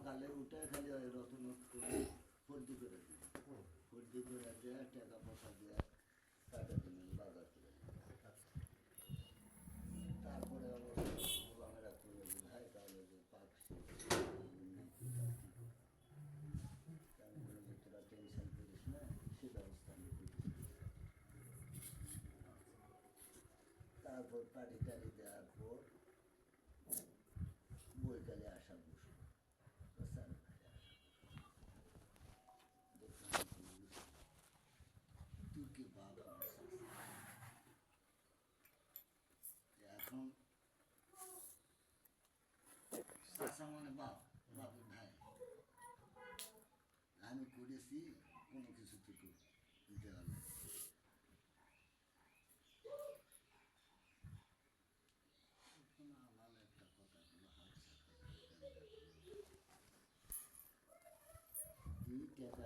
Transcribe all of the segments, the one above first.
সকালে উঠে খালি ওই রতন ফর্দি করে দিই, ফর্দি করে দিয়ে টাকা পয়সা দিয়ে টাকা কিনে বাজার করে দিই। তারপরে অবশ্য গোলামেরা করলো যে ভাই তাহলে যে পাকছি আমি বলি যে তোরা টেনশন করিস না, সে ব্যবস্থা আমি করছি। তারপর পাটি টাটি দেওয়ার পর বৈকালে আসা বসলো, স্যার ভাই আসা তুই কি বাবা এখন চাষা মানে বাপ, বাপের ভাই আমি করেছি কোনো কিছু থেকে দিতে হবে। আমার একটা কথা হলো হাত তুই টাকা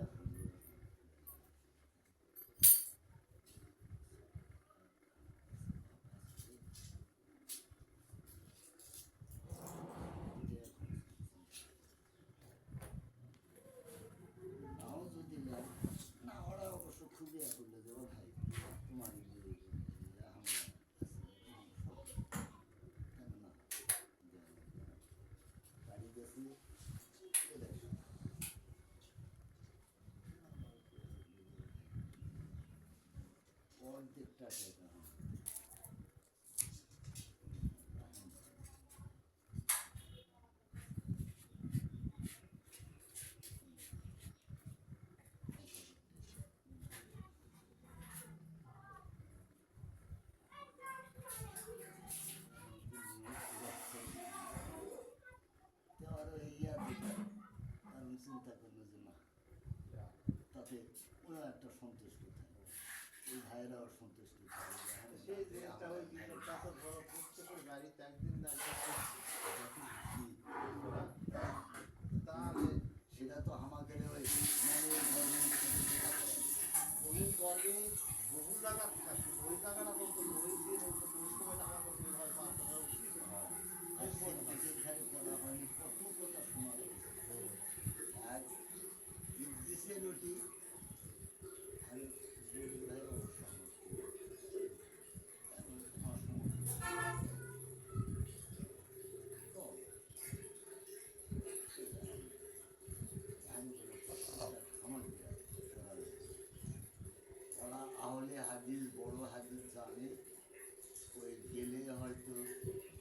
নাও যদি নেয় না, ওরা অবশ্য খুবই করলে যে ও ভাই তোমার গাড়ি গেছি অর্ধেকটা টাকা আরো ইয়া দিতে আমি চিন্তা করলো যে না তাতে ওরা একটা সন্তুষ্ট থাকে, এই ভাইয়েরাও সন্তুষ্ট থাকে। সেই জিনিসটা ওই বিষয়টা তো ধরো বুঝতে করে বাড়িতে একদিন না তাহলে সেটা তো আমাদের ওই উনি গর্বে বহু জায়গা থাকছে, ওই জায়গাটা বলতো ওই দিন ওই সময়টা আমার কাছে হয় পাঁচ টাকা করা হয়নি, কত কথা শোনা গেছে। আর দেশে রুটি আমি ভাই অবশ্য এখন তোমার ওরা আহলে হাদিস বড় হাদিস জানে, ওই গেলে হয়তো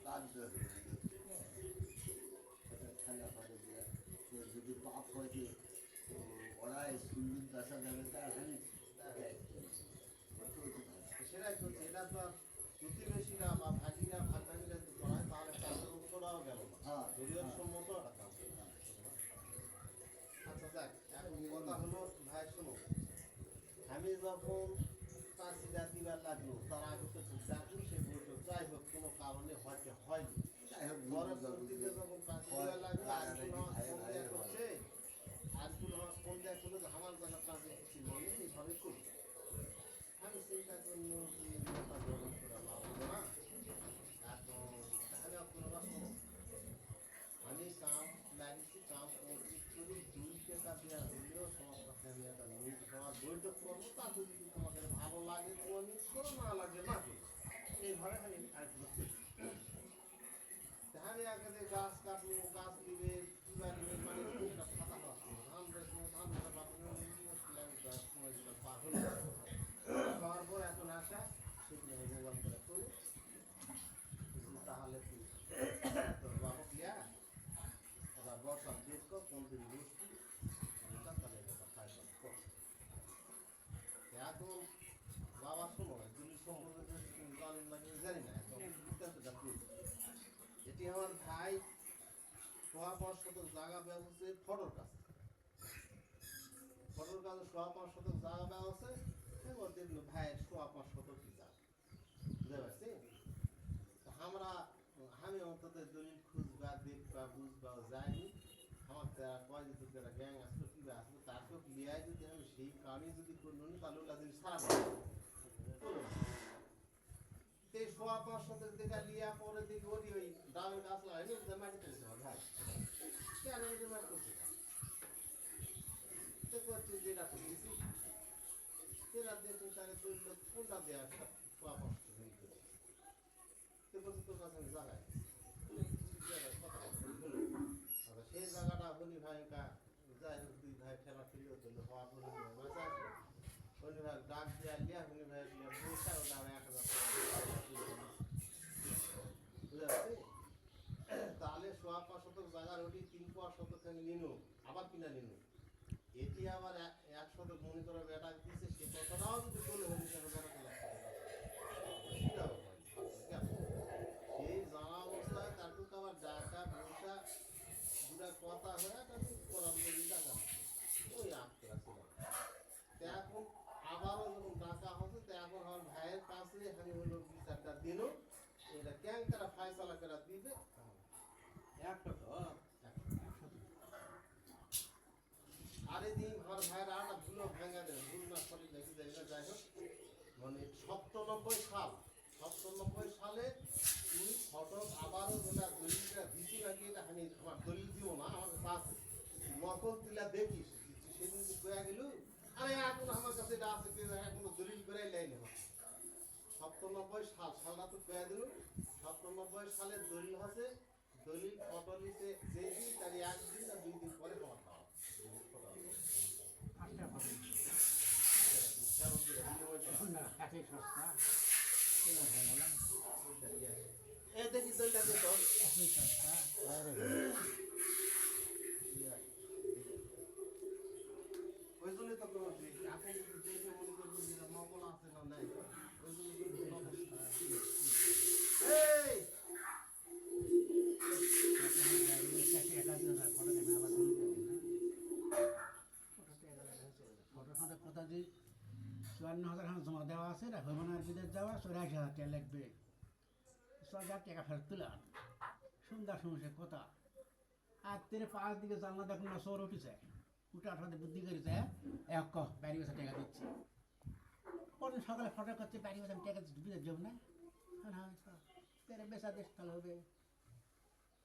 কাঁদতে হবে ঠেলা করে দেওয়া, যদি পাপ হয়েছে তো ওরা সুন্দর দশা যাবে তার হ্যাঁ সেটাই করছে। এটা তো প্রতিবেশীরা বা ভাগিরা ভাগিরা যদি করায় তাহলে তাদের উত্তরাও গেল না, শরীয়ত সম্মত একটা কাজ। আচ্ছা যাক, এখন কথা হলো ভাই শোনো, আমি যখন চাষিরা দিবার লাগলো তার আগে তো চাকরি সে বলতো যাই হোক কোনো কারণে হয়তো হয়নি, পরবর্তীতে যখন চাকরি দিবার লাগলো আজকুল আমার ফোন দেওয়া করছে, আজকুল আমার ফোন দেওয়া করলো যে আমার জায়গা চাকরি কিছু মনে এইভাবে করি। আমি চিন্তা করলো যে না এখন তাহলে আপনারা শোনো, আমি কাম লাগিয়েছি, কাম কমপ্লিট করি, 2 টাকা দেওয়া হলেও তোমার সাথে আমি একটা মিট হওয়ার বৈঠক করবো, তা যদি তোমাদের ভালো লাগে তোমার মিট করো, না লাগে না করো, এইভাবে আমি আরেকটু আমি আগে গাছ কাটবো, গাছ নিবে কিবা নিবে, মানে একটা খাতা পাচ্ছি ধান দেখবো, ধান দেখা পাবো সময় যেটা পার হয়ে যাওয়ার পর এখন আসা সেগুলো মোবাইল করে করি, তাহলে তুই তোর বাবা দিয়া এবার বর্ষার ডেট কর, কোন দিন বসবি তাহলে এটা খাই কর। এখন বাবা শোনো জিনিস সম্পর্কে জানেন না কি জানি না, এখন বৃত্তান্তটা তুই এটি আমার ভাই 5.5 শতক জায়গা ব্যবস্থা ফটোর কাছে, ফটোর কাছে 5.5 শতক জায়গা ব্যবস্থা, এবার দেখলো ভাইয়ের 5.5 শতক কি জায়গা বুঝতে পারছি। আমরা আমি অন্তত দলিল খুঁজবা দেখবা বুঝবা যাইনি, আমার কয় যদি যারা গ্যাং আসলো কিবা আসলো তাকেও লিয়াই যদি আমি সেই কামই যদি করলো না তাহলে ওগুলা যদি সারা এই 5.5 শতক দেখা লিয়া পরে দেখি ওই ডালের গাছ লাগাইনি মাটিতে ভাই কেন এটা মার করছে তো করছে যেটা করছি সেটা দিয়ে তুমি তাহলে 2 লোক কোনটা দেওয়া পাওয়া হয়ে গেছে তো বলছে তোর কাছে আমি জায়গায় আচ্ছা সেই জায়গাটা হলি ভাইকা যাই হোক 2 ভাই খেলা খেলেও তো হওয়ার পরে বাঁচা আসবে হলি ভাই ডাক দিয়ে লিয়া হলি ভাই লিয়া বসে ওটা 1000 বুঝতে তাহলে 500 শতক জায়গার ওটি 3 শতক নিনু আবার কিনা নিনু এটি আবার 1 শতক মনে করে বেটা দিছে সে কতটাও যদি বলে হলি কেন বেটাকে লাগছে সেটাও সেই জানা অবস্থায় তারপর আবার ডাকা বসা দুটা কথা হয়ে তারপর করার জন্য ডাকা ওই আটকে আছে এখন আবারও যখন ডাকা হচ্ছে এখন আমার ভাইয়ের কাছে আমি হলো বিচারটা দিল এটা কেন তারা ফায়সালা করে দিবে একটা তো আরে দিন আমার ভাইয়ের আটা ভুলো ভাঙা দেয় ভুল না সরি দেখি যাই না যাই হোক মানে 97 সালে তুমি ফটক আবারও যেটা দলিলটা দিচ্ছি নাকি এটা আমি আমার দলিল দিও না আমার কাছে নকল তুলা দেখিস সেদিন তো কয়া গেল আরে এখন আমার কাছে এটা আছে কি কোনো দলিল করে লাইনি 97 সালটা তো কয়া দিল 97 সালে দলিল আছে দলিল ফটো নিতে যেদিন তার একদিন না 2 দিন পরে খাওয়া খাওয়া এ দেখি দলিলটা দে তো ওই জন্য তো বলছি আপনি যদি দেখে মনে করবেন যে নকল আছে না নাই ওই জন্য এই চুয়ান্ন হাজার জমা দেওয়া আছে হইমনার বিদেশ যাওয়া 84,000 টাকা লাগবে 6,000 টাকা ফেরত তুলাম সুন্দর সমস্যা কথা আর তেরে 5 দিকে জানলা দেখুন না সর উঠেছে উঠে আঠাতে বুদ্ধি করেছে এক বাড়ি বসে টাকা দিচ্ছে পরে সকালে ফটো করছে বাড়ি বসে টাকা বিদেশ যাবো না হ্যাঁ তেরে বেচা দেশ তাহলে হবে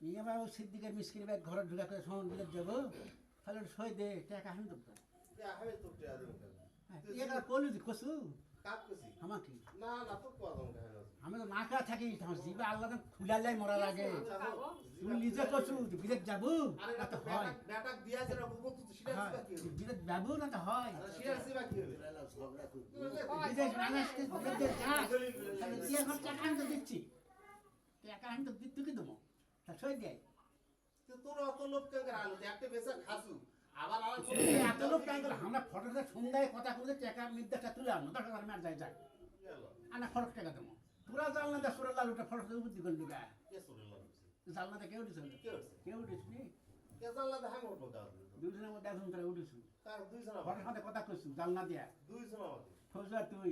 এবার ও সিদ্দিকের মিস্ত্রি ব্যাগ ঘরে ঢুকা করে সমান বিদেশ যাবো তাহলে সই দে টাকা আমি দেবো আমি তো টিয়া দেব এবার কলু দি কসু কাট কইছি আমাকে না না তো কোয়াদম কেন আমি তো না খা থাকি আমার জিবা আল্লাহ খুলালাই মরা লাগে তুই নিজে কসু বিদেশ যাবো আরে না তো হয় বেটা দিয়াছে না বুবু তো সেটা সিবা কি হবে বিদেশ যাবো না তো হয় সেটা সিবা কি হবে ঝগড়া করবি বিদেশ বাংলাদেশকে বিদেশ যা তাহলে দিয়ে এখন টাকা আমি তো দিচ্ছি টাকা আমি তো তুই কি দেবো তা সই দেয় তো তোর অত লোক কেন আলো একটা বেচা খাসু আবার আর এত লোক টাইম করে আমরা ফটোটা সন্ধ্যায় কথা বলে টাকা মিদ্যাটা তুলে আনো 10,000 মার যায় যায় গেল আনা খরচ টাকা দেবো তোরা জানলা দা সুরা লালুটা ফটো বুদ্ধি করলি গা কে সরে লাগছে জানলাতে কেউ উঠেছিল কে হচ্ছে কেউ উঠেছিনি কে জানলা দেখা মোর কথা দুজনের মধ্যে একজন করে উঠেছু তার দুই জন ফটোর সাথে কথা কইছু জানলা দিয়া দুই জন আমাকে ফৌজা তুই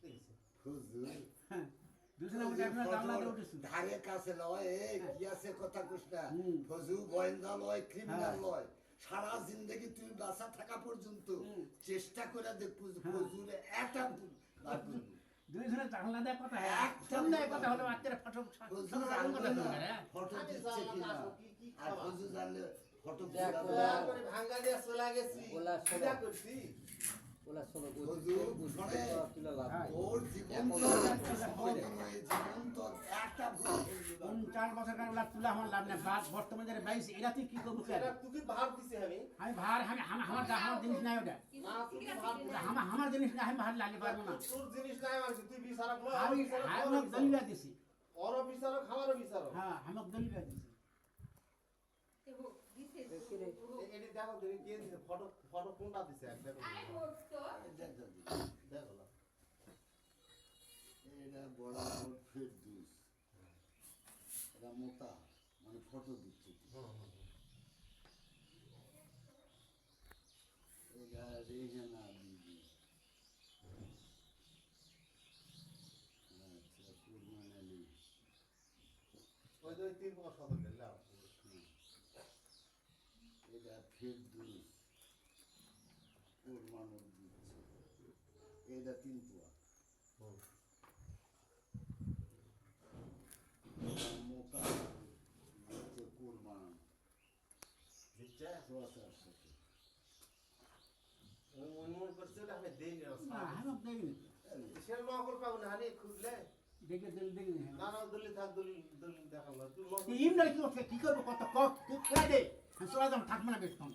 দেখছে হুজুর হ্যাঁ দুজনের মধ্যে একজন জানলাতে উঠেছু ধারে কাছে লয় এই কি আছে কথা কইস না হুম। ফজু গোয়েন্দা লয় ক্রিমিনাল হ্যাঁ। লয় সারা জিন্দগি তুই বাঁচা থাকা পর্যন্ত হুম। চেষ্টা করে দেখ হ্যাঁ। ফজুরে একটা দুজনের জানলা দেয়া কথা হয় একটা সন্ধ্যায় কথা হলো আজকের ফটো ফজু কথা জানলে না হ্যাঁ ফটো আমি দিচ্ছে জানলা কিনা কি কি আর খাওয়া ফজু জানলে ফটো দয়া করে ভাঙ্গা দিয়া চলে গেছি ওলা শোনো। কিটা করছি ওলা শোনো হুজুর, শোনে। তুলে লাভ হ্যাঁ। নেই। ওর জীবন তো জীবন তো একটা ভুল 4 বছর কার লাভ তুলা আমার লাভ না বাদ বর্তমানে 22 এরা তুই কি করবো এটা তুই ভার দিছি আমি আমি ভার আমার জিনিস নাই ওটা না তুই ভার দিছি আমার জিনিস না আমি ভার লাগতে পারবো না তোর জিনিস নাই মানে তুই বিচারক লয় আমি আমি দলিলা দিছি ওর বিচারক আমারও বিচারক হ্যাঁ আমি দলিলা দিছি এটি দেখো তুমি কে দিছে ফটো ফটো কোনটা দিছে একটা দেখো না এটা বড় ফেরদুস এটা মোটা মানে ফটো দিচ্ছে এটা রেহানা দিদি আচ্ছা কুরমান আলী ওই যে 3 বছর ধরে লাও এটা ফেরদুস কুরমান দিচ্ছে এটা 3 পোয়া মোটা হচ্ছে কুরমান বুঝছে সোয়াশো আসছে মন করছে ওটা আমি দেই না না আমি দেখিনি সে নকল পাবো না হানি খুঁজলে দেখে দিল দেখিনি না না দলিল থাক দলিল দলিল দেখাবো তুই নকল ইম না কি করছে কি করবো কত কক তুই দে সোলা দাম থাকবে না বেশ কম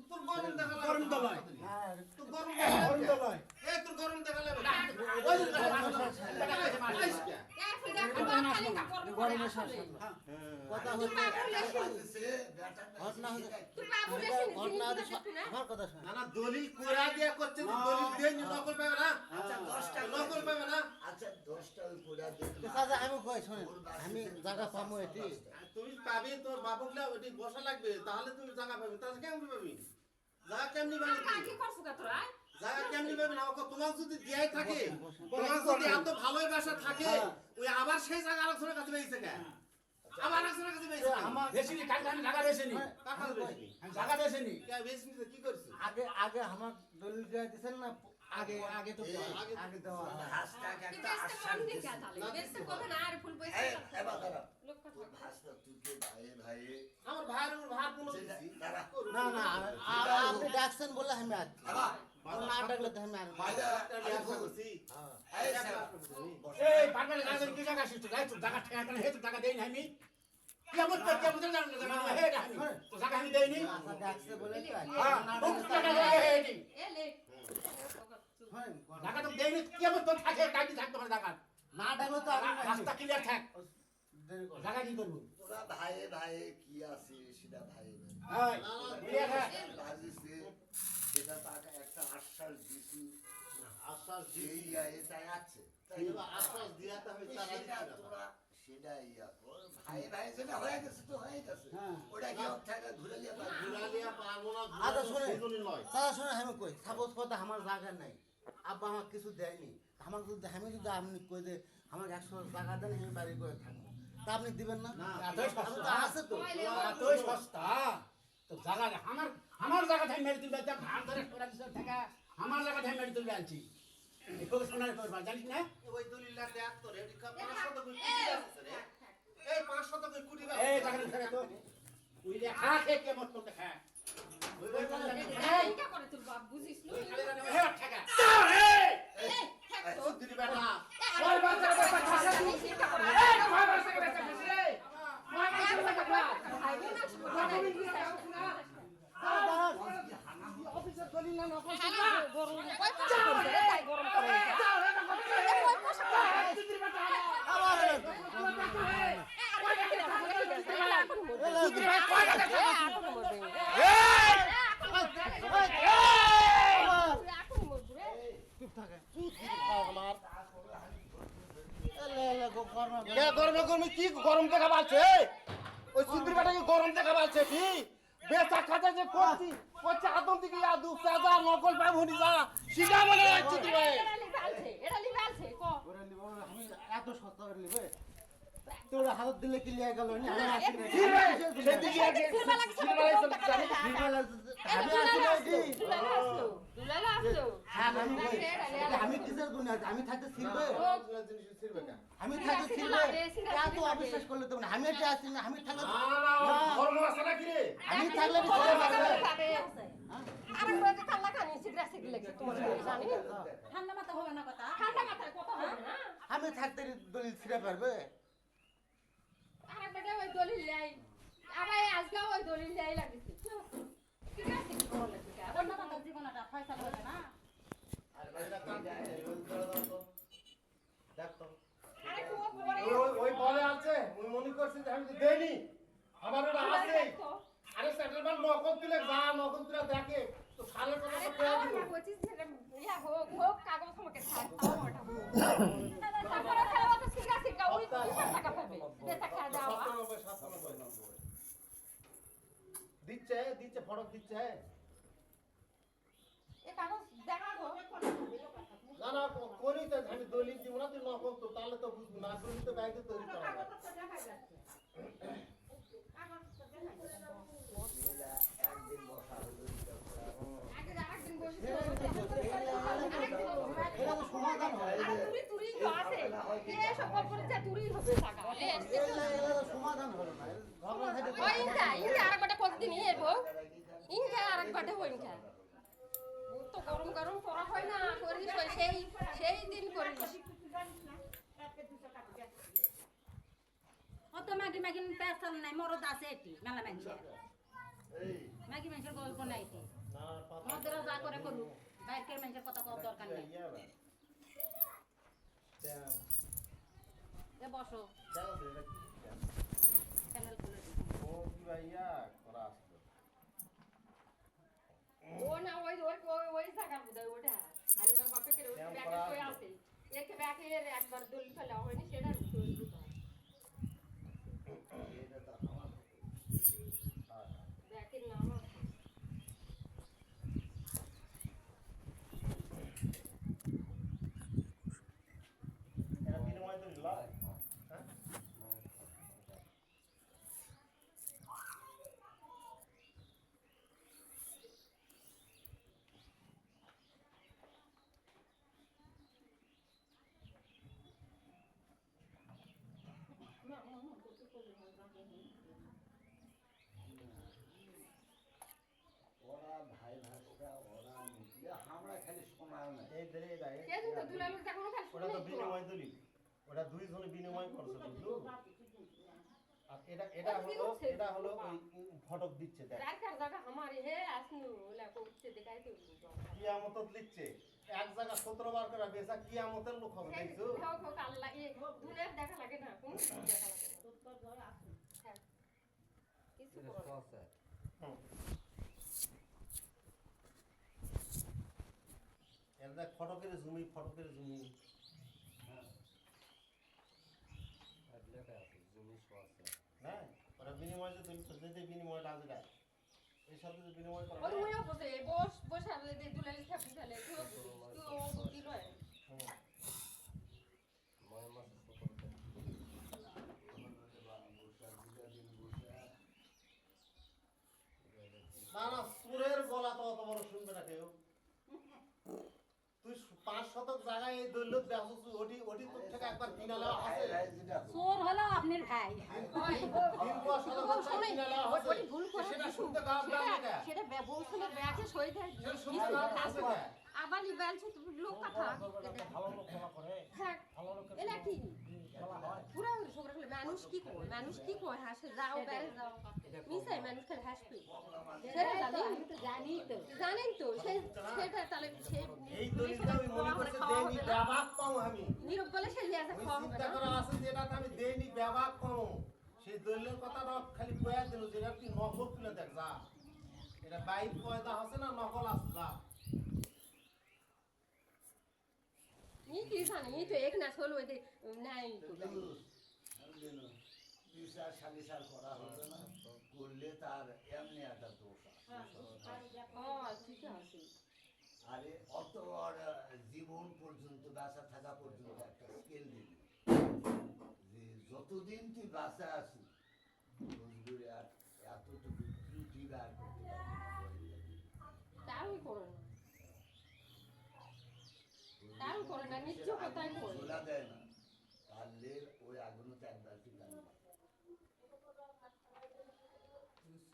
তোর গরম দেখালে গরম তো লয় তোর গরম গরম তো লয় এই তোর গরম দেখালে ওই গরমের সাথে কথা হচ্ছে ঘটনা হচ্ছে ঘটনা হচ্ছে আমার কথা শোন না না দলিল কোরা দিয়া করছে তো দলিল দিয়ে নি নকল পাবে না আচ্ছা 10টা নকল পাবে না আচ্ছা 10টা ওই কোড়া দিয়ে দাদা আমি কই শোনেন আমি জায়গা পাবো এটি তুমি পাবি তোর বাবুকলা ওটি বসা লাগবে তাহলে তুমি জায়গা পাবি তাহলে কেমন পাবি জায়গা কেমনি পাবি জায়গা কেমনি পাবি না ওকে তোমার যদি দিয়াই থাকে তোমার যদি এত ভালোবাসা থাকে ওই আবার সেই জায়গা আলোচনার কাছে পেয়েছে কেন আবার আলোচনার কাছে পেয়েছে আমার বেশি নি কালকে আমি জায়গা বেশিনি টাকা বেশি আমি জায়গা বেশিনি কে বেশি নিতে কি করছিস আগে আগে আমার দলিল দিয়ে দিছেন না আগে আগে তো আগে দেওয়া হাসটাগ একটা আশ্বাস দিছি এই এবার দাঁড়া তোর ভাষা তুই কে ভাইয়ে আমার ভাইয়ের উপর ভার কোনো সেটা দিছি দাঁড়া না না আপনি ডাকছেন বলে আমি আছি না ডাকলে তো আমি আর ভাইয়া একটা ব্যবসা করছি এই এই পাগল গাছের কি জায়গা শিখতো গাছ তো জায়গা ঠেকা কেন হে তো জায়গা দেই না আমি কেমন তো কেমন জানো না হে আমি তো জায়গা আমি দেইনি আচ্ছা ডাকছে বলে তো আছি। হ্যাঁ তো জায়গা দেইনি হয়, জায়গা তো দেইনি কেমন তো থাকে কাটি থাকতে পারে জায়গা না ডাকলে তো আমি রাস্তা ক্লিয়ার থাক দেরি করব। জায়গা কি করব তোরা ভাইয়ে কি আছে সেটা ভাইয়ে হ্যাঁ ক্লিয়ার থাক বাজিছে সেটা তাকে একটা আশ্বাস দিছি আশ্বাস যেই দিই এটাই আছে আশ্বাস দিয়াতে আমি টাকা সেটা দিচ্ছি না তোরা সেটা ইয়া কর ভাই যেটা হয়ে গেছে তো হয়ে গেছে হ্যাঁ। ওটা কি অর্থাৎ ঘুরে নিয়ে পারবি? ঘুরালিয়া পারবো না আচ্ছা শুনে সেজন্য নয় দাদা শুনে আমি কই সাপোজ কথা আমার জায়গা নাই আব্বা আমাকে কিছু দেয়নি আমাকে যদি আমি যদি আপনি কই যে আমাকে 100 টাকা দেন আমি বাড়ি করে থাকবো তা আপনি দিবেন না এতই আমি তো সস্তা আছে তো এতই সস্তা তো জায়গা আমার জায়গা থেকে মেরে তুলবে তা ঘাট ধরে করা দিছে টাকা আমার জায়গা থেকে মেরে তুলবে আনছি এই কবে শোনার করবা জানিস না ওই দলিলটা দেখ তো রে 500 কই কুটি আছে রে এই 500 কই কুটি বা এই জায়গা ধরে তো উইলে খা খেয়ে কে মত করতে খা ওই হে টাকা সুধরি বেটা ওই বাচ্চা বাচ্চা খাসা তুই এই কয় বাচ্চা বাচ্চা খাসে অফিসে দলিল না নকল চুপ থাকে আমার এলে এলে গরম কে গরমে কি গরম দেখা পাচ্ছে ওই সুধরি বেটা কি গরম দেখা পাচ্ছে কি বেচা খাতা যে করছি করছে আদম থেকে আদু সাদা নকল পাব হনি যা সিধা বলে যাচ্ছে তুই করে নিব আমি এত সস্তা করে নিবে তোর হাত দিলে কি লিয়ে গেল না আমি আসি না সেদিকে আগে আমি আসি না কি হ্যাঁ আমি কই আমি কিসের দুনিয়া আমি থাকতে ছিলবে আমি থাকতে ছিলবে এত অবিশ্বাস করলে তো না আমি এটা আসি না আমি থাকলে গরম আছে নাকি রে আমি থাকলে তো চলে যাবে আমি থাকতে দলিল ছিঁড়ে পারবে ওই বলে আছে ওই মনে করছি যে আমি তো দেইনি আমার ওটা আছে আরে সেটেলমেন্ট নকল তুলে যা নকল তুলে দেখে তো সালের কথা তো কয়ে দিব দিচ্ছে দিচ্ছে ফটক দিচ্ছে না না করি তো আমি দলিল দিব না তুই নকল তো তাহলে তো বুঝবো না দলিল তো ব্যাংকে তৈরি করা হবে একদিন বসা হলো এটা তো সমাধান হয় সমাধান হলো না ঝগড়া থাকে বাটে হইন খা ও তো গরম গরম পড়া হয় না করিস ওই সেই দিন করিস অত মাগি মাগি পেছাল নাই মরদ আছে এটি মেলা মানুষের এই মাগি মানুষের গল্প নাই এটি না পাতা মদের যা করে করুক বাইরের মানুষের কথা কওয়ার দরকার নেই এ বসো চ্যানেল খুলে দিই ও কি ভাইয়া করা আসতো ও না ওই জায়গা বুঝাই ওটা হারিমার বাপে করে ওই ব্যাগে কই আছে একে ব্যাগে একবার দল ফেলা হয়নি সেটা তৈরি করতে হয় এটা তো আমার ব্যাগের নাম আছে এটা বিনিময় তো নিলাম হ্যাঁ ওরা ভাই ভাষা ওরা মিটিয়ে আমরা খালি শোনাও না এই ধরে এটা সেদিন তো দুলালুর যখন খালি ওটা তো শুনেই তো। বিনিময় দলি ওটা দুইজনে বিনিময় করছে বুঝলো আর এটা হলো ওই ফটক দিচ্ছে দেখ রাখার জায়গা আমারই হে আসনু ওলা করছে দেখাই তো কিয়ামত লিখছে এক জায়গা 17 বার করে বেচা কিয়ামতের লোক হবে দেখছো খাও খাও আল্লাহ এই দুনিয়ার দেখা লাগে না কোন দেখা লাগে না হ্যাঁ। কিছু করো না। হুম। এর দেখ ফটকের জমি হ্যাঁ ওরা বিনিময় যে তুমি তো যেতে বিনিময়টা আছে এটা এই সাথে যে বিনিময় করা ওই ওই বসে বসে আলে দে দুলালি থাকি ফেলে তুই ও বুদ্ধি লয় হুম। না না সুরের গলা তো অত বড় শুনবে না কেউ তুই 5 শতক জায়গায় এই দৈলত দেখছিস ওটি তোর থেকে একবার কিনালা আছে চোর হলো আপনার ভাই দিন পর শতক শোনে কিনালা আছে ওই ভুল করে সেটা শুনতে গাব গাব এটা সেটা বউসলে ব্যাকে সই দেয় সেটা শুনতে গাব আছে এটা আবার লিবালছে লোক কথা ভালো লোক বলা করে থাক ভালো লোকের এলা কি বলা হয় পুরা সবরে ফেলে মানুষ কি কয় হাসে যাও বেড়ে যাও মিসাই মানুষ খালি হাসবে সেটা আমি তো জানি তো জানেন তো সেটা তাহলে সে এই দলিলটা আমি মনে করছি দৈনিক ব্যবহার পাও আমি নীরব বলে সে লিয়া যা ওই খাওয়া হবে চিন্তা না করা আছে যে এটা আমি দৈনিক ব্যবহার পাও সেই দলিলের কথাটা খালি কয়া দিল যে এটা তুই নকল তুলে দেখ যা এটা বাইক পয়দা আছে না নকল আছে যা নি কি জানি নি তো এক না হলো ওই নাই তো বিচার সালিসার করা হবে না করলে তার এমনি একটা দোষ আছে ও ঠিক আছে আরে অত আর জীবন পর্যন্ত বাঁচা থাকা পর্যন্ত একটা স্কেল দিবি যে যতদিন তুই বাঁচা আছিস রোজগুড়ে আর এতটুকু ত্রুটি বার করতে পারবি তারই করে না তারই করে না নিশ্চয় কথাই করে ঝোলা দেয় না পারলে ওই আগুনতে এক বালতি পানি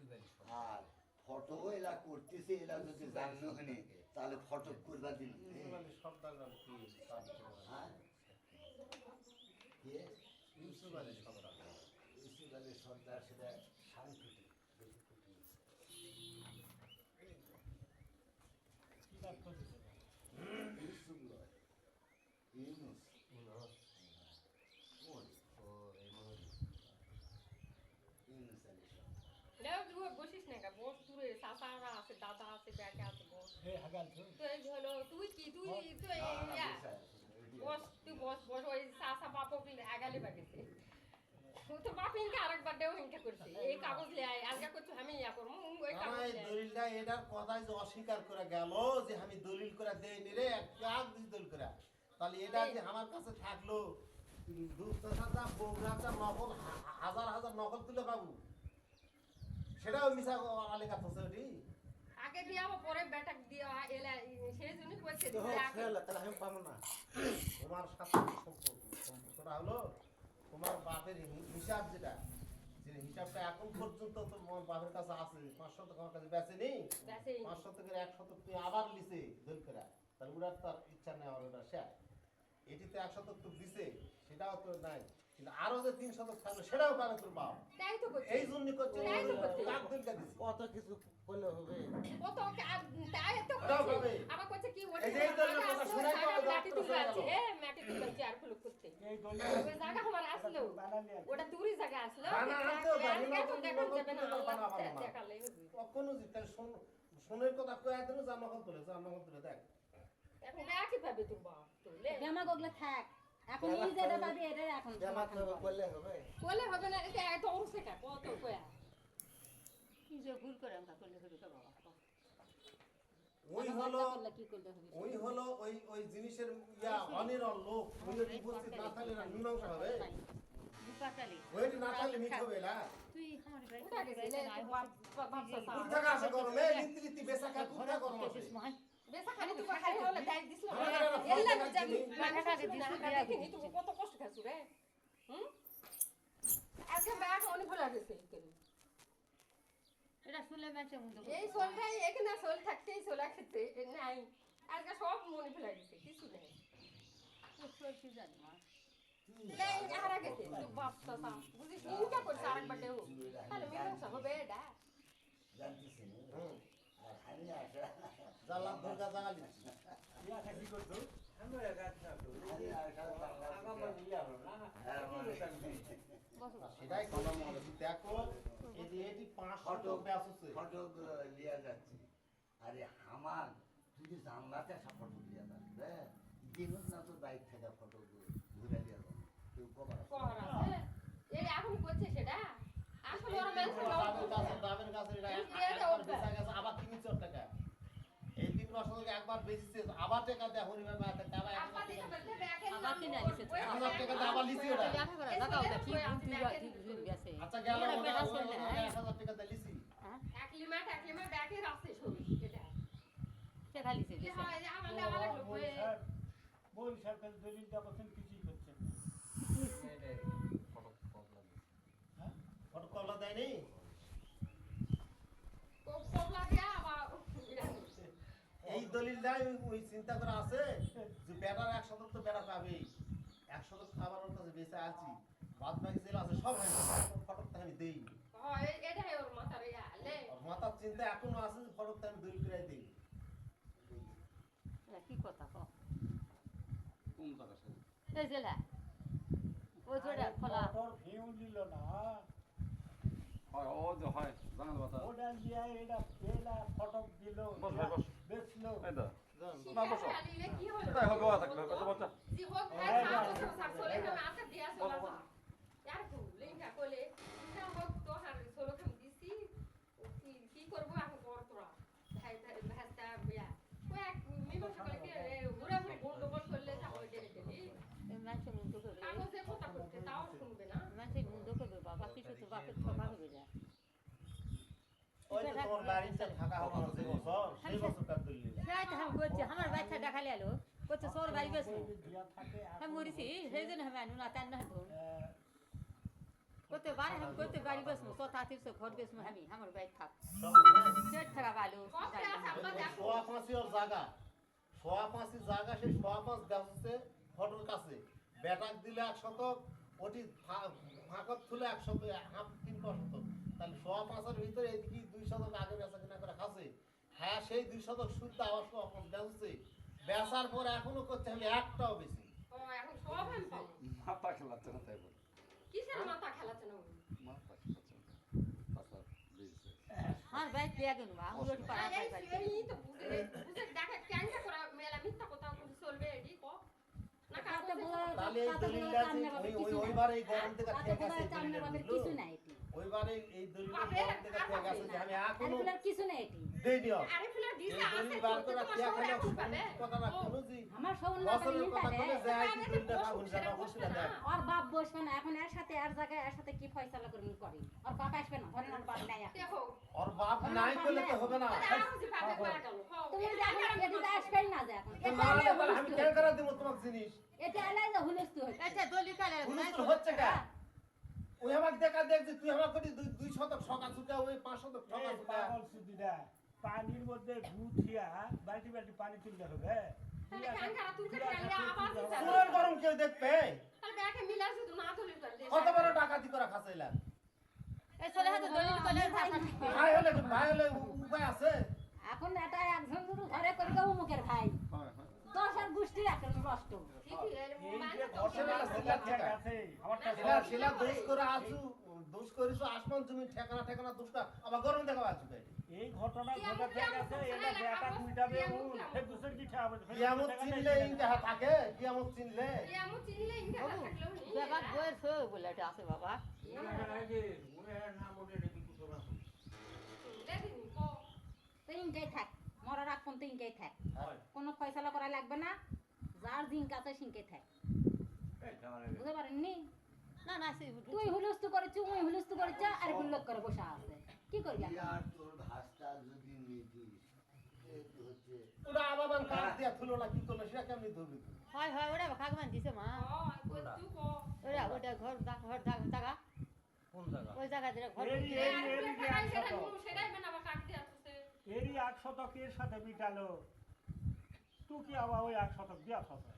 দেয়। আর ফটো এলা করতেছে এলা যদি জানো হনে তাহলে ফটো করবা দিন সব দাগান কি হ্যাঁ কে ইউসুফ আলী সদরা ইউসুফ আলী সর্দার সেটা শান্তিতে বেশি কুটি ইউসুফ লয় ইউনুস কোন ইউনুস আলী সর্দার না তুই বসিস না কা বস দূরে সাসারা আছে দাদা আছে ব্যাকে আছে বস এই হাগাল তো তো এই হলো তুই কি তুই তো না, না, ইয়া বিষয় আছে, ওইটি বস তুই বস ওই সাসা বাপক আগালে বাগেছে তুই তো বাপ ইনকে আরেকবার দেও ইনকে করছে এই কাগজ লে আয় আলগা করতে আমি ইয়া করব ওই আমার কাগজ এই লে দলিলটা এটার কথাই যে অস্বীকার করে গেল যে আমি দলিল করে দেইনি রে এক দলিল করে তাহলে এটা যে আমার কাছে থাকলো দুঃস্থতা বগুড়াটা নকল হাজার হাজার নকল তুলে পাবো সেটাও মিছা আলেখা থসে ওটি আগে দিয়া পরে বেটাক দিয়া এলা সেই জন্য কইছে তাহলে আমি পাবো না তোমার সাথে সম্পর্কটা হলো তোমার বাপের হিসাব যেটা যে হিসাবটা এখন পর্যন্ত তোমার বাপের কাছে আছে 500 তোমার কাছে বেচেনি বেচেনি। 500 থেকে 100 তুমি আবার লিছে দল করে তাহলে ওরা তার ইচ্ছা নেই আর ওটা শেষ এটিতে 100 তো দিছে সেটাও তো নাই কিন্তু আরো যে 300 থাকলো সেটাও পাবে তোর বাপ তাই তো করছে। এই জন্য করছে তাই তো করছে। কাক দলকা দিছে কত কিছু করলে হবে ও তো তাই তো ওটাও করছে। পাবে। আবার করছে কি ওই এই যে এই দলের কথা শোনাই তো আমাদের মাটি অন্তর তুলে চলে আছে গেল। মাটি তুলে আছে আর ফুল করতে এই দলে ওই জায়গা আমার আসলো ওটা দূরে জায়গা আসলো বানা আনতেও পারি, এখন দেখা যাবে না নতুন বানা বানা না। দেখালেই হবে কখনো জিতে শোনের কথা কয়ে দিন জান্নাত তুলে দেখ এখন দেখি পাবে তোর বাপ তুলে জামা গগলে থাক এখন এই যেটা পাবি এটা এখন জামা করলে হবে বলে হবে না এটা এত অংশে কা কত কয়া কি যে ভুল করে আমরা করলে হবে তো বাবা ওই হলো কি করলে হবে ওই জিনিসের ইয়া অনিরল লোক ওই যদি উপস্থিত না থাকলে না মীমাংসা হবে বুপাতালি ওই না থাকলে মিট হবে না তুই আমার ভাই উঠা গেছে লে বাপ বাপ সাসা কোন থাকা আসে গরমে লিতি বেসা কোন থাকা গরম আছে বেসা খালি তুই খালি হলে দাই দিছ না আমার ঘরে একটা এল্লা ফল যাবি দেখাচ্ছি। টাকা টাকা দিছ না দেখিনি তুই কত কষ্ট খাসু রে হুম আজকে ব্যাগ অনেক ভুলা গেছে এটা শুনলে মাঝে মুন্ড এই সোলটাই এখানে সোল থাকতেই সোলা খেতে নাই আজকে সব মনে ভুলা গেছে কিছু নাই কি জানি মা লে আরা গেছে তুই বাপ সাসা বুঝিস ইনকা করছ আরেকবার দেও তাহলে মীমাংসা হবে এটা জানতেছি না। হুম আর আমি আসা জালাম দুর্গা জাগালি ইয়া কি করছো আমি আসা সেটাই কথা মনে হচ্ছে দেখো এই যে এটি 500 ব্যাস আছে ফটক লিয়া যাচ্ছে আরে আমার তুই যে জানলাতে আসা ফটক লিয়া যাচ্ছে দিনুক না তোর বাইক থেকে ফটক ঘুরে লিয়া যাবে কেউ কবার কর আছে এর এখন করছে সেটা আসলে ওরা মেনশন দামের কাছে এটা দিয়ে দাও একবার বেচা গেছে আবার 300 টাকা এই 3 মাস থেকে একবার বেচছে আবার টাকা দেয় হরিমা মাতে টাকা আপা দিকে বলতে ব্যাগের আবার কি না লিছে 1000 টাকা দিয়ে আবার লিছি ওটা লাগাও দা কি তুই গেছে আচ্ছা গেল এটা ওটা বেটা 1000 ছেলে, টাকা দিয়ে লিছি এক লিমিট ব্যাগের আছে ছবি এটা সে খালি সে যে হয় যে আমার দেওয়া লাগলো কই বই সরকার দলিলটা করছেন কিছুই করছেন ফটো কল দেয়নি কোপ লাগে আবার এই দলিলটাই ওই চিন্তা করে আছে যে বেটার 100 তো বেটা পাবেই 100 খাবার ওর কাছে বেঁচে আছি বাদ বাকি যেগুলো আছে সব হয় ফটো আমি দেই হয় এটাই ওর মাথার আলে আর মাথার চিন্তা এখনো আছে যে ফটো আমি দলিল করে দেই কি কথা কও কোন কথা শুনে এই জেলা ওই জোড়া খোলা তোর ভিউ নিল না হয় ও যে হয় জানাল কথা ওটা দিয়ে এটা পেলা ফটক দিল বস ভাই বস বেচলো এই তো শিকার আলিলে কি হলো তাই হবে কথা থাকবে কত বাচ্চা জি হোক ভাই সাপ চলে আমি আশা দিয়া চলা যা यार तू लेंगा कोले এটা হোক তো হার সোলো খাম দিছি কি করব এখন কর তোরা ভাই ভাস্তা বিয়া কই এক মীমাংসা করে কি ঘুরে ঘুরে গন্ডগোল করলে তা হয়ে যাবে মানুষের মুন্ড করবে কাগজে কথা করতে তাও শুনবে না মানুষের মুন্ড করবে বাবা কিছু তো বাপের ঠকা হবে না ওই যে তোমার বাড়িতে থাকা হবে না যে বছর সেই বছরকার দলিল সেটাই তো আমি করছি আমার বাচ্চা দেখালে এলো করছে সোর বাড়ি গেছে দিয়া থাকে আমি মরিছি সেই জন্য আমি আনু না তার না ধরুন করতে বাড়ি আমি করতে বাড়ি গেছি তো তাতির সে ঘর গেছি আমি আমার বাড়ি থাক সেট থাকা ভালো কত আছে আমরা দেখো সোয়া পাঁচি ওর জায়গা সোয়া পাঁচি জায়গা সেই সোয়া পাঁচ গাছে ফটোর কাছে বেটাক দিলে 100 ওটি ফাঁকত তুলে 100 হাফ 300 তাহলে সোয়া পাঁচের ভিতরে এদিকে 200 আগে বেচা কিনা করে খাচ্ছে হ্যাঁ সেই 200 শুদ্ধ আবার সোয়া পাঁচ বেচছে বেচার পর এখনো করতে হলে একটাও বেশি ও এখন সব আমি পাবো মাথা খেলাচ্ছে না তাই বলে কিসের মাথা খেলাচ্ছে না মাথা খেলাচ্ছে না পাঁচটা দিয়েছে আমার বাড়ি পেয়ে গেল আমি রোড পাড়া এই পাই এই তো বুঝে বুঝে দেখা ক্যান্সা করা মেলা মিথ্যা কথা কোন চলবে এডি কো না কাগজে তাহলে এই দলিলটা যে ওইবার এই গরম থেকে ঠিক আছে কিছু নাই এটি ওইবারে এই দলিলটা গরম থেকে ঠিক আছে যে আমি এখনো এগুলোর কিছু নাই এটি দেই দিও আরে ফুলা দিছে এই আছে দলিল বার করে তোমার টিয়া সঙ্গে খালি এখন পাবে কথা না কোনো জি আমার সবল না বছরের কথা বলে যায় কি দলিলটা পাবো সেটা না বসবে বসলে না দেয় ওর বাপ বসবে না এখন এর সাথে এর জায়গায় এর সাথে কি ফয়সালা করবেন করি ওর বাপ আসবে না ধরেন ওর বাপ নাই এখন দেখো ওর বাপ নাই করলে তো হবে না আরে ভাবে করা গেল তুমি যে এখন এটি আসবেই না যে এখন তো না হলে বলে আমি কেন করে দেব তোমাকে জিনিস এটা এলাই যে হুলস্থ হচ্ছে আচ্ছা দলি কালে হুলস্থুল হচ্ছে কা ওই আমাকে দেখা দেখ যে তুই আমার কোটি 2 শতক ছকা চুকা ওই 5 শতক ছকা এই চুকা পাগল সুদিরা পানির মধ্যে ভূত থিয়া বালতি বালতি পানি তুলতে হবে তাহলে কান খারাপ তুলতে গেলে আবার দিতে হবে। সুরের গরম কেউ দেখবে তাহলে ব্যাগে মিলার শুধু না তুলি করে দে। কত বড় ডাকাতি করে খাসাইলা এই চলে হাতে দলিল কলে ভাই হলে উপায় আছে এখন এটা একজন শুধু ঘরে করে দেবো মুখের ভাই হয় হয় 10 আর গোষ্ঠীর একটা নষ্ট ঠিকই এর এই মানে যে তো ঘষে ঘষে মেলা মেলা ঠিক আছে আমারটা শিলা শিলা দোষ করে আছু দোষ করিস আসমান জমি ঠিকানা ঠিকানা দোষটা আবার গরম দেখা আছু গাই এই ঘটনা ঘটে ঠিক আছে এটা বেটা দুইটাবে উল সে দুসর কি খাবে কিয়ামত চিনলে ইনকে থাকে কিয়ামত চিনলে এমন চিনলে ইনকা থাকলেও নেই। বাবা বইয়ের সই বলে এটা আছে বাবা লেদিনি কো তিনটাই থাক মরার আগ পর্যন্ত তিনটাই থাক কোনো ফয়সালা করা লাগবে না যার দিন কাছে সিনকে থাক বুঝতে পারেননি না না তুই হুলস্থ করেছ ওই হুলস্থ করেছ আর গুল্লক করে বসে আছে কি করবি এখন? আর তোর ভাষটা যদি নিতিস একটু হচ্ছে ওটা আবাবান কাট দিয়া থুলো না কি করলো সেটা কেমনি ধরবি তুই হয় হয় ওরা খাগমান দিছে মা কই তুই কো ওরা ওটা ঘর জায়গা কোন জায়গা ওই জায়গা দিয়ে ঘর এই এই আর সেটাই বানাবা কাট দিয়া তুই এরই 1 শতকের সাথে মিটালো তুই কি আবার ওই 1 শতক দিয়া আছে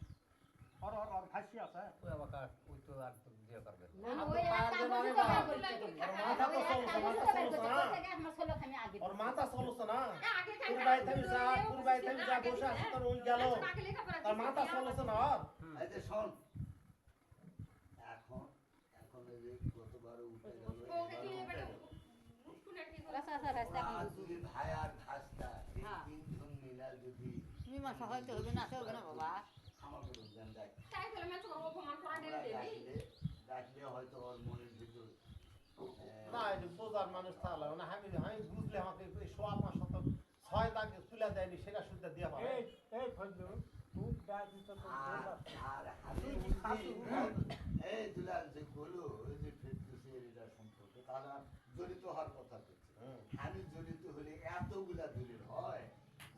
আর ফাঁসি আছে ওই আবার ওই তো আর তো দিয়ে করবে না, ওই একটা বুঝতে পারবে করতে গেলে। মাথা তো ওই একটা চলছে, বুঝতে মাথা পারবে চলছে করতে না। গেলে আমার ষোলো খামি আগে ওর মাথা চলছে না আগে পুরবাই থেকে যা পুরবাই থেকে যা বসে আছে তোর উন গেল আগে লেখাপড়া তার মাথা চলছে না ওর এই যে শোন এখন এখন এই যে গতবারে উঠে গেল ওকে কি এবারে মুটকুনে কি করে রাস্তা রাস্তা এখন আর বুঝি তুই ভাই আর ভাষটা এই হ্যাঁ। তিনজন মিলা যদি মীমাংসা হয়তো হবে না সে হবে না বাবা আমার করে দেন দেখ তাই বলে মেচো অপমান করা দেবে দেবি ডাকলে হয়তো ওর মনের ভিতর না এই বোঝার মানুষ তাহলে না আমি বুঝলে আমাকে এই 5.5 শতক 6 দাগে তুলে দেয়নি সেটা শুদ্ধ দিয়া পাবে এই ফজলু তুই ডাক দিত তো আর আমি এই দুলাল যে বলো ওই যে ফেরদৌসের এটা সম্পর্কে তাহলে আর জড়িত হওয়ার কথা বলছে আমি জড়িত হলে এতগুলা দলিল হয়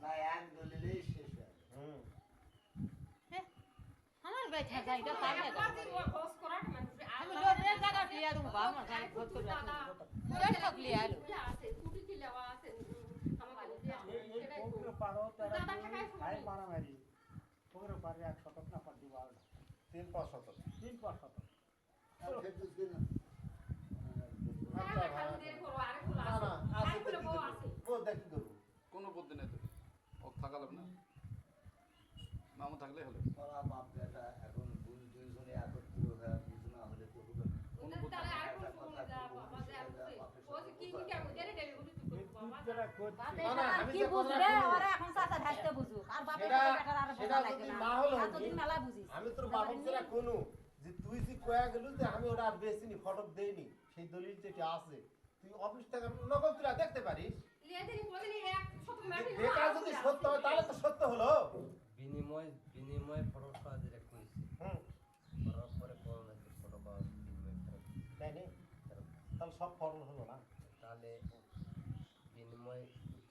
না এক দলিলেই শেষ হয় আমার বেটা যাই এটা পাবে একবার যে বস করা মানে আমি লোকের জায়গা দিয়া দেবো বাবা জানি খোঁজ করে ওই ঠকলি আলো আছে কুটি কি লেওয়া আছে আমাকে এই সেটাই পৌঁছে পারো তারা দাদা ঠেকাই ভাই মারামারি তোরে পারে 1 শতক না পার দিব আর 3-5 শতক 3-5 শতক আর ফেরদৌসকে না না খালি দেরি করো আরে খোলা না না আছে আছে আরে খোলা বউ আছে ও দেখি করব কোনো বুদ্ধি নেই তো ও থাকা লাগবে না মামু থাকলেই হলো ওরা বাপ বেটা এখন দুইজনে একত্র হয়ে বুঝনা হলে তো হবে না। ওদের তাহলে আর কোন সময় যা বাবা যা ও যে কি কি কেমন দেরি দেরি করে তুই এই বাবা তুই যেটা করছিস বাপে না, না, আর আমি কি যে বুঝবে কথাটা ওরা এখন চাচা ভাইতে বুঝুক আর বাপে সেটা- বেটার আর সেটা বোঝা যদি লাগবে না না হলো এতদিন মেলা বুঝিস আমি তোর বাবা যেটা কোনো যে তুই যে কয়া গেল যে আমি ওটা আর বেশিনি ফটক দেইনি সেই দলিল যেটা আছে তুই অফিস থেকে নকল তুই দেখতে পারিস লিয়ে দেরি কোদিন এক শত মাটি দেখা যদি সত্য হয় তাহলে তো সত্য হলো বিনিময় ফটো সাহায্যে কইছি হুম করার পরে করোনা ফটো বা বিনিময় ফেরত তাই নেই তাহলে সব ফরল হলো না তাহলে বিনিময়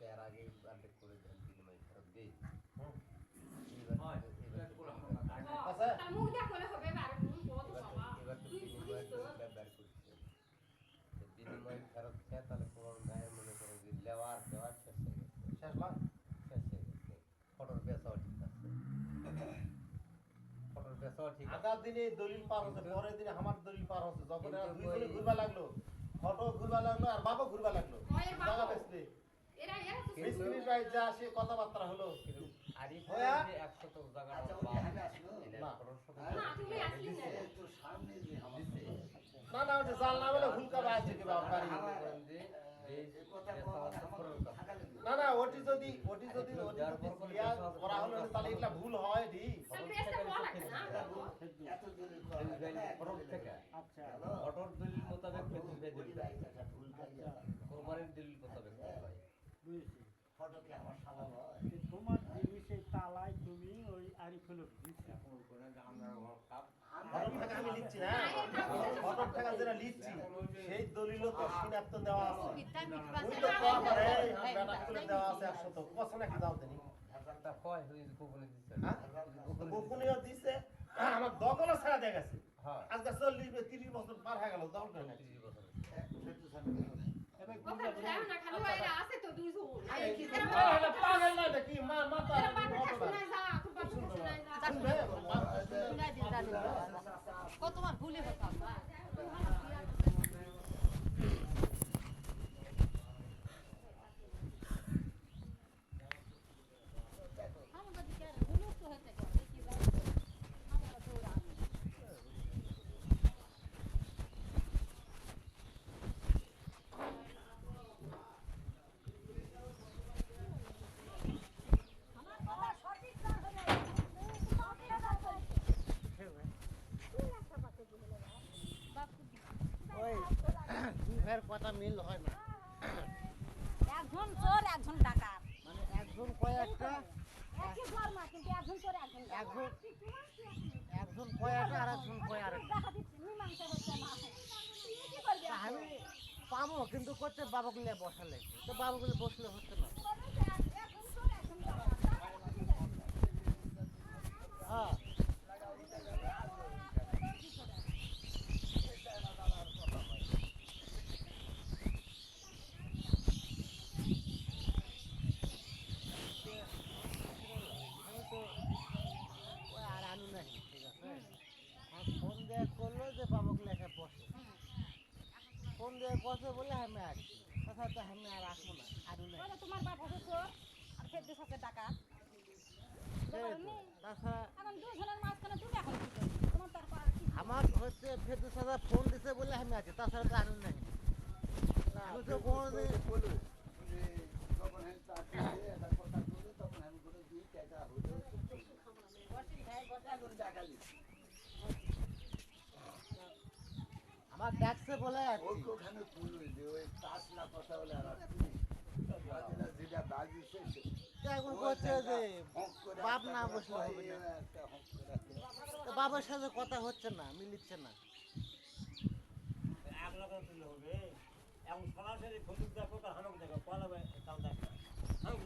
এর আগে আপডেট করে দেন বিনিময় ফেরত দিই হুম আচ্ছা তার মুখ দেখা করলে হবে আর মুখ কত বাবা এবার তো বিনিময় ব্যবহার করছে বিনিময় ফেরত খেয়ে তাহলে কোন গায়ের মনে করো যে লেওয়ার দেওয়ার শেষ হয়ে গেছে শেষ লাগ শেষ হয়ে গেছে ফটোর বেচাও ঠিক আছে ফটোর বেচাও ঠিক আছে আগার দিনে দলিল পার হচ্ছে পরের দিনে আমার দলিল পার হচ্ছে যখন এরা কিন্তু দুইজনে ওই- ঘুরবা লাগলো ফটো ঘুরবা লাগলো আর বাবা ঘুরবা লাগলো ওই বাবা। জায়গা বেচলে এরা এরা তো মিস্ত্রি ভাই যা সে কথাবার্তা হলো কিন্তু আরিফ হ্যাঁ? যে 100 জায়গা আচ্ছা, ওই বাপ যে আসলো? এনে না। ফটোর সাথে না তুমি আসলি না এই তো সামনে যে আমাদের না না ওটা জাল না বলে ভুলকা বাজছে কি বাবা বাড়ি এই কথা থাকা লাগবে না না ওটি যদি ক্লিয়ার করা হলো না, তাহলে এটা ভুল হয় দি তাহলে পেছনে বলা লাগে না এত দলিল করা লাগে না, এক ফটোর দলিল থেকে আচ্ছা হ্যালো? ফটোর দলিল মোতাবেক বেতন দিয়ে বলি দিবে ভাই, একটা ভুল কাজে কোরবানির দলিল মোতাবেক ভাই বুঝেছি ফটোকে আমার সালা হয় যে তোমার জিনিস এই তালায় তুমি ওই আরিফুল দিচ্ছি ফটো টাকা আমি লিখছি না ফটো টাকা যেটা লিখছি সেই দলিল তো সিনাপ্ত দেওয়া আছে কিতাব ওই তো পাওয়া পারে বেটা করে দেওয়া আছে 100 তো কত নাকি দাও দেনি তা কয় হই কোপনে দিছে হ্যাঁ গোপনীয় দিছে আমার দখলও ছাড়া দিয়ে গেছে হ্যাঁ আজকে 40 30 বছর পার হয়ে গেল গেল দরকার নাই ফেরদৌস আমি কেন নাই? কথা বুঝাও না খালি ওই আছে তো দুই জন পাগল না কি মা মাথা এরা বাবা শুনাই যা তোর বাবা শুনাই যা কত তোমার ভুলে হতো আব্বা আমাদের দিকে আর হুলস্থুল হয়েছে কেন? দেখি যাও। আমরা দৌড়াই। ওই দুই ভাইয়ের কথা মিল হয় না একজন চোর একজন ডাকাত মানে একজন কয় একটা একই ধর্ম কিন্তু একজন চোর একজন ডাকাত। একজন একজন কয় একটা আর একজন কয় আর একটা ডাকাতি মীমাংসা হচ্ছে না কি করবে আমি পাবো কিন্তু করতে বাবাগুলো বসালে তো বাবাগুলো বসলে হচ্ছে না একজন চোর একজন ডাকাত হ্যাঁ আমি তো ওই আর আনু নাই ঠিক আছে আর ফোন দেওয়া করলো যে বাবাগুলো এসে বসে ফোন দেওয়া বসে বলে আমি আসছি তাছাড়া তো আমি আর আসবো না আনু নাই বলে তোমার বাপ হচ্ছে চোর আর ফেরদৌস হচ্ছে ডাকাত তাছাড়া এখন দুজনের মাঝখানে তুমি এখন কি করবে? তোমার তার করার কি আমার হচ্ছে ফেরদৌস দাদা ফোন দিছে বলে আমি আছি তাছাড়া তো আনন্দ নাই আমি তো কোনোদিন বলো যে যখন আমি চাকরি দিয়ে একটা কথা বলি তখন আমি বলে দিই টাকা হলো এখন টাকা দিচ্ছি আমার ডাকছে বলে আছি ওখানে পুরো যে ওই তাস না কথা বলে আর আসছি যেটা বাজিছে তো এখন করছে যে বাপ না বসলে হবে না একটা হক করে তো বাবার সাথে কথা হচ্ছে না মিলিচ্ছে না এক লাখ তুলে হবে এখন সরাসরি ফতুক দেখো তো হানক দেখো কলাবে তাও দেখো হানক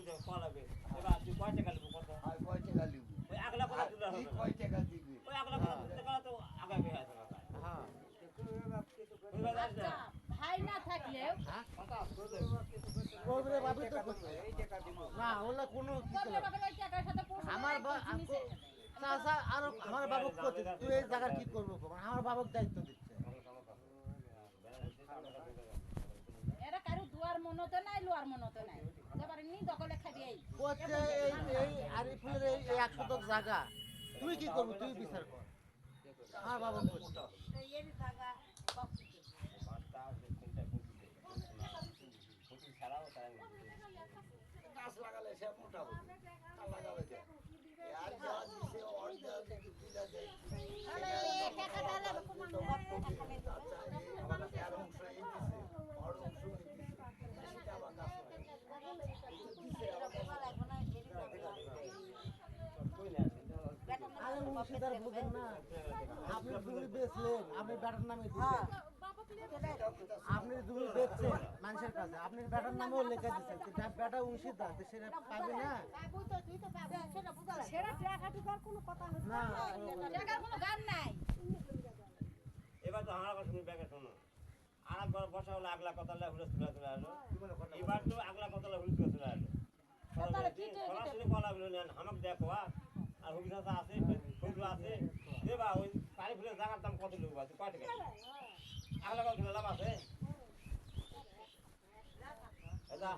দেখো কলাবে এবার তুই কয় টাকা নেবো কত আর কয় টাকা লিখবো ওই 1 লাখ তুলে হবে কয় টাকা দিবি ওই 1 লাখ টাকা তো আগামী আছে হ্যাঁ আচ্ছা, ভাই না থাকলেও করবে রে বাবু তো করবে না ওলা কোনো কিছু করলে না তখন ওই টাকার সাথে পশু আমার চাচা আর আমার বাবুক করছে তুই এই জায়গার কি করবো আমার বাবুক দায়িত্ব দিচ্ছে এরা কারো দুয়ার মনতে নাই লোয়ার মনতে নাই এবারে নি দখলে খাবি এই করছে এই আরিফুলের এই 100 শতক জায়গা তুই কি করবি তুই বিচার কর আমার বাবুক করছে এর জায়গা গাছ লাগালে সে মোটা হবে তা লাগাবে কে আর যা দিছে ওর যা দিছে দিলা দেয় আরে টাকা দালে কোন আমার আর অংশ এই দিছে ওর অংশ এই দিছে সেটা আবার গাছ আরে মুর্শিদার বুঝেন না আপনি জমি বেচলেন আপনি ব্যাটার নামে দিচ্ছেন আপনি জমি বেচছেন মানুষের কাছে আপনি ব্যাটার নামেও লেখা দিচ্ছেন ব্যাটা মুর্শিদার সেটা পাবি না সেটা টাকা টুকার কোনো কথা হচ্ছে না টাকার কোনো গান নাই এবার তো আমার কথা শুনে ব্যাগে শোনো আর একবার বসা হলো 1 লাখ কথা হুলস তুলে তুলে আসলো এবার তো 1 লাখ কথা হুলস তুলে তুলে আসলো সরাসরি কলা বলে নেন আমাক দেখো আর হুগিসাসা আছে ফুলু আছে দেবা ওই পানি ফুলের জায়গার দাম কত লোক আছে কয় টাকা 1 লাখ কিলো লাভ আছে এটা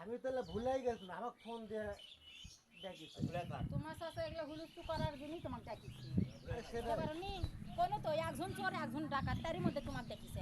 আমি তাহলে ভুলেই গেছিলাম আমাকে ফোন দিয়ে দেখিস ফুলে থাক তোমার সাথে এগুলো হুলুস্থু করার জন্যই তোমাকে ডাকিছি সেটা এবার নি কোনো তো একজন চোর একজন ডাকাত তারই মধ্যে তোমাকে দেখিছে